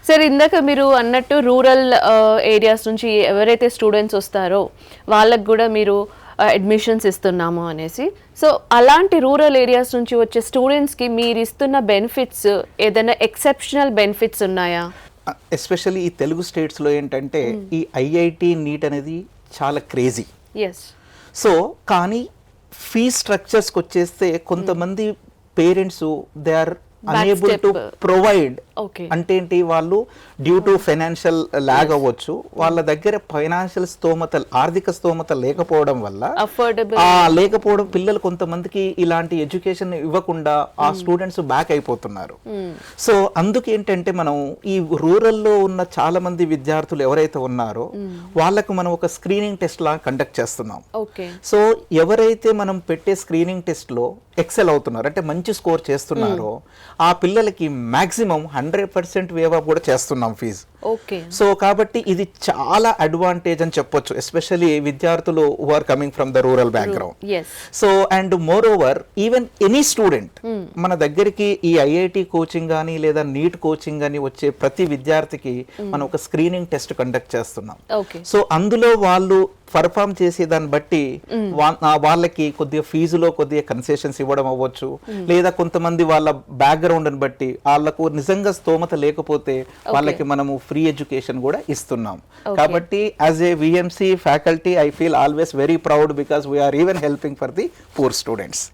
Sir ఇందాక మీరు అన్నట్టు రూరల్ ఏరియాస్ నుంచి ఎవరైతే స్టూడెంట్స్ వస్తారో వాళ్ళకు కూడా మీరు అడ్మిషన్స్ ఇస్తున్నాము అనేసి. సో అలాంటి రూరల్ ఏరియాస్ నుంచి వచ్చే స్టూడెంట్స్కి మీరు ఇస్తున్న బెనిఫిట్స్ ఏదైనా ఎక్సెప్షనల్ బెనిఫిట్స్ ఉన్నాయా? ఎస్పెషల్లీ ఈ తెలుగు స్టేట్స్లో ఏంటంటే ఈ ఐఐటి నీట్ అనేది చాలా క్రేజీ. ఎస్. సో కానీ ఫీ స్ట్రక్చర్స్కి వచ్చేస్తే కొంతమంది parents they are unable to provide. అంటే ఏంటి, వాళ్ళు డ్యూ టు ఫైనాన్షియల్ లాగ్ అవ్వచ్చు, వాళ్ళ దగ్గర ఫైనాన్షియల్ స్తోమత, ఆర్థిక స్తోమత లేకపోవడం వల్ల లేకపోవడం పిల్లలు కొంతమందికి ఇలాంటి ఎడ్యుకేషన్ ఇవ్వకుండా ఆ స్టూడెంట్స్ బ్యాక్ అయిపోతున్నారు. సో అందుకేంటంటే మనం ఈ రూరల్లో ఉన్న చాలా మంది విద్యార్థులు ఎవరైతే ఉన్నారో వాళ్ళకు మనం ఒక స్క్రీనింగ్ టెస్ట్ లా కండక్ట్ చేస్తున్నాం. సో ఎవరైతే మనం పెట్టే స్క్రీనింగ్ టెస్ట్ లో ఎక్సెల్ అవుతున్నారు, అంటే మంచి స్కోర్ చేస్తున్నారో ఆ పిల్లలకి మాక్సిమం 100% వేవ్ ఆఫ్ కూడా చేస్తున్నాం ఫీజు. సో కాబట్టి ఇది చాలా అడ్వాంటేజ్ అని చెప్పొచ్చు, ఎస్పెషల్లీ విద్యార్థులు who are coming from the rural background. So and moreover even any student మన దగ్గరికి ఈ ఐఐటి కోచింగ్ కానీ లేదా నీట్ కోచింగ్ కానీ వచ్చే ప్రతి విద్యార్థికి మనం ఒక స్క్రీనింగ్ టెస్ట్ కండక్ట్ చేస్తున్నాం. సో అందులో వాళ్ళు పర్ఫామ్ చేసే దాన్ని బట్టి వాళ్ళకి కొద్దిగా ఫీజులో కొద్దిగా కన్సెషన్స్ ఇవ్వడం అవ్వచ్చు, లేదా కొంతమంది వాళ్ళ బ్యాక్గ్రౌండ్ అని బట్టి వాళ్ళకు నిజంగా స్తోమత లేకపోతే వాళ్ళకి మనము ఫ్రీ ఎడ్యుకేషన్ కూడా ఇస్తున్నాం. కాబట్టి as a VMC faculty I feel always very proud because we are even helping for the poor students.